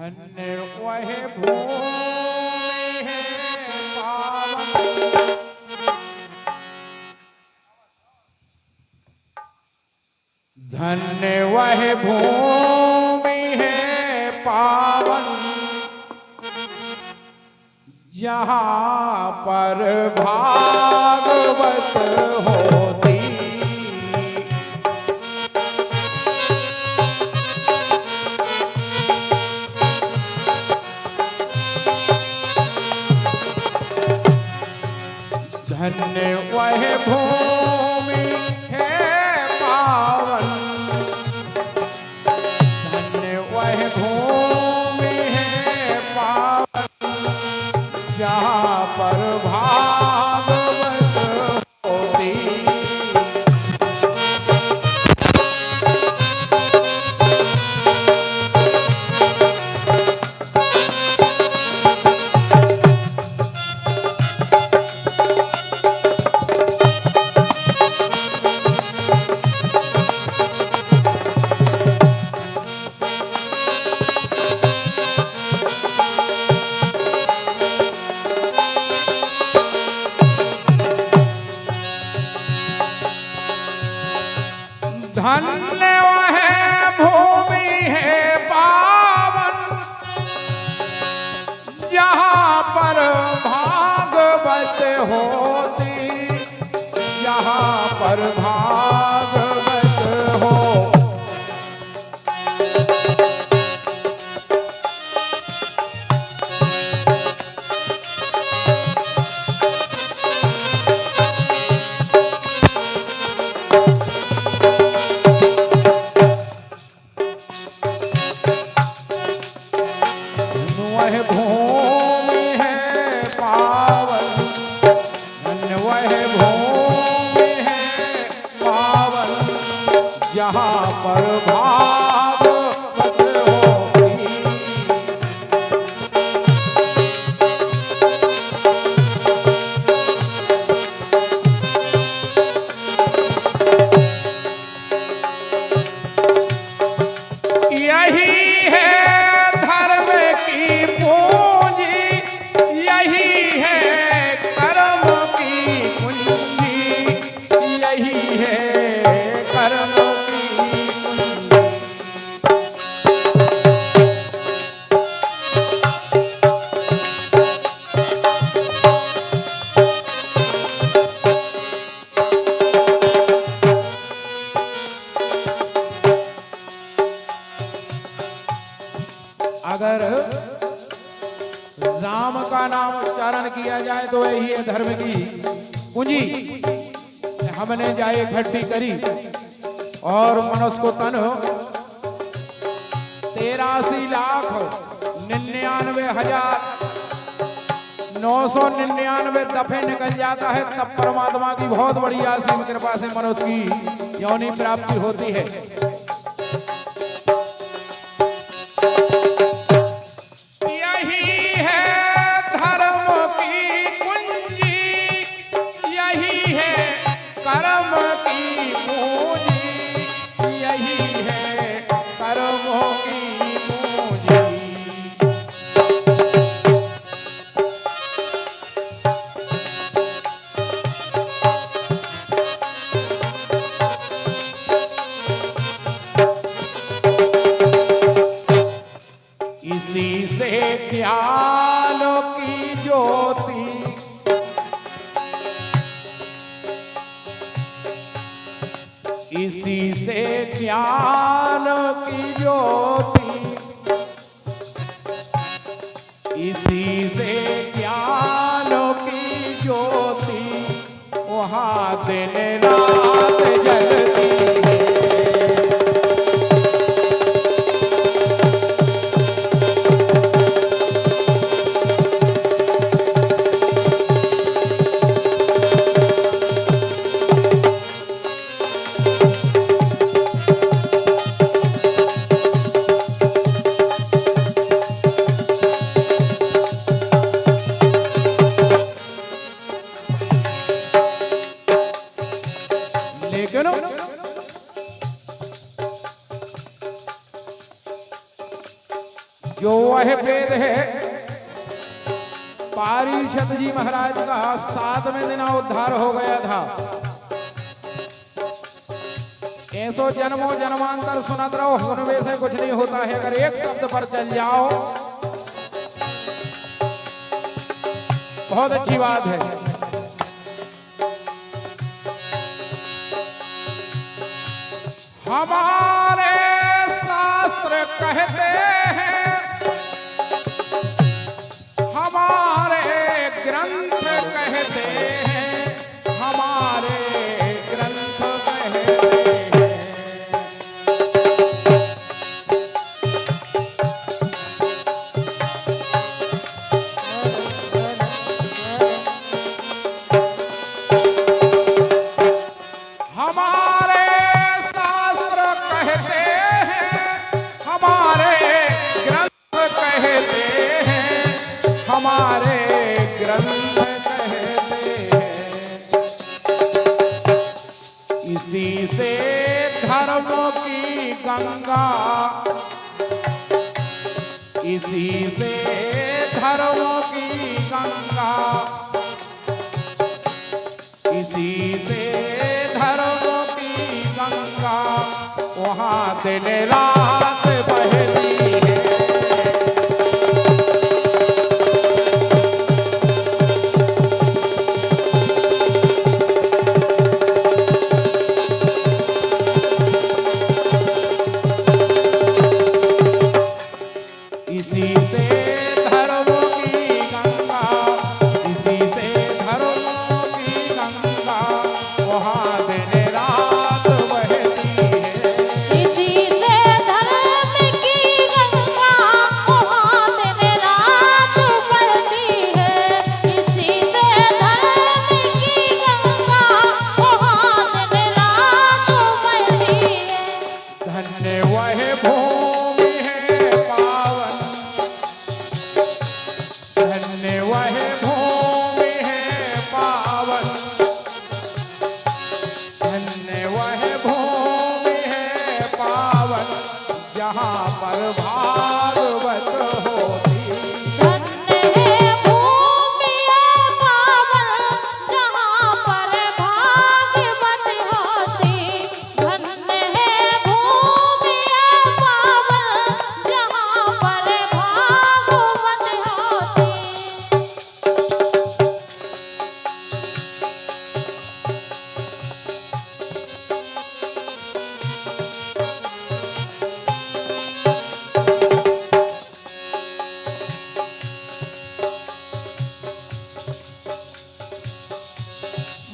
धन्य वह भूमि है पावन, धन्य वह भूमि है पावन, जहाँ पर भागवत होती। धन्य वह भूमि है पावन, धन्य वह भूमि है पावन, जहाँ पर भागवत होती। धन्य वह भूमि है पावन, जहाँ पर भागवत होती, जहाँ पर भागवत हो। वह भूमि है पावन, धन्य वह भूमि है पावन, जहाँ पर भागवत होती। यही अगर राम का नाम उच्चारण किया जाए तो यही है धर्म की पूंजी। हमने जाए इकट्ठी करी और मनुष्य को तन 83,99,999 दफे निकल जाता है, तब परमात्मा की बहुत बड़ी असीम कृपा से मनुष्य की योनि प्राप्ति होती है। इसी से ज्ञान की ज्योति, इसी से ज्ञान की ज्योति, इसी से ज्ञान की ज्योति, वहाँ दिन रात जलती है। जो वह वेद है पारीक्षत जी महाराज का 7वें दिन उद्धार हो गया था। ऐसो जन्मों जन्मांतर सुनत रहो, सुनवे से कुछ नहीं होता है। अगर एक शब्द पर चल जाओ बहुत अच्छी बात है। हमारे शास्त्र कहते हैं, हमारे ग्रंथ कहते हैं, हमारे ग्रंथ कहते हैं। हमारे शास्त्र कहते हैं, हमारे ग्रंथ कहते हैं, हमारे ग्रंथ कहते हैं। इसी से धर्म की गंगा, इसी से धर्म की गंगा, इसी से धर्म की गंगा वहाँ दिन रात बहती है। इसी से धर्म की गंगा, इसी से धर्म की गंगा वहाँ दिन रात बहती है। इसी से धर्म की गंगा वहाँ दिन रात बहती है। इसी से धर्म की गंगा वहाँ दिन रात बहती है। धन्य वह भूमि है पावन, धन्य वह भूमि है पावन, धन्य वह भूमि है पावन जहाँ पर भागवत होती। धन्य है भूमि है पावन जहाँ पर भागवत होती। धन्य है भूमि है पावन जहाँ पर भागवत होती।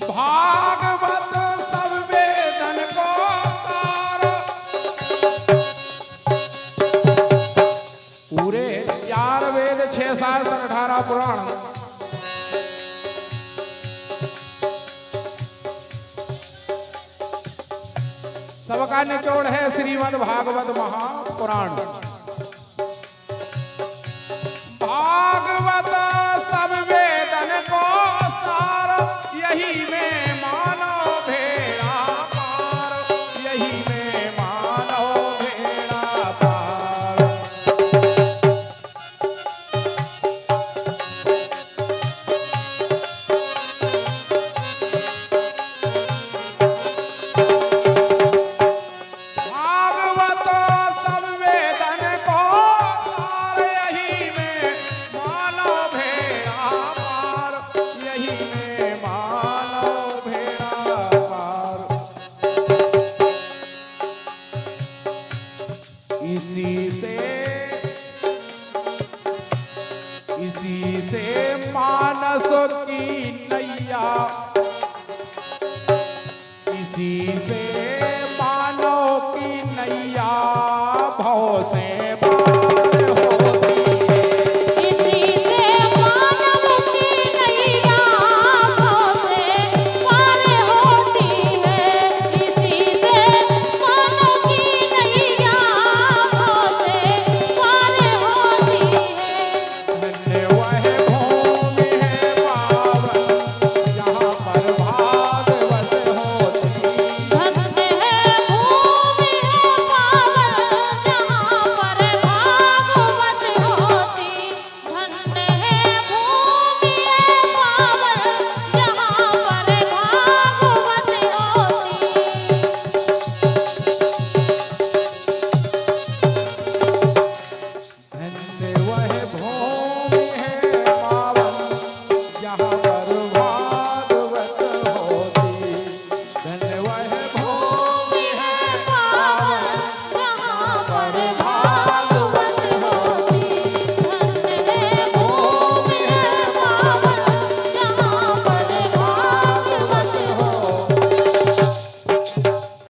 भागवत सब वेदन को सार, पूरे 4 वेद 6 शास्त्र 18 पुराण, सबका निचोड़ है श्रीमद् भागवत महापुराण। भागवत सब वेदन को सार, यही में मानो भेड़ा पार, यही में मानो भेड़ा पार। भागवत सब वेदन को सार, यही में मानो भेड़ा पार, यही में मानो भेड़ा पार। इसी से मानस की नैया, इसी से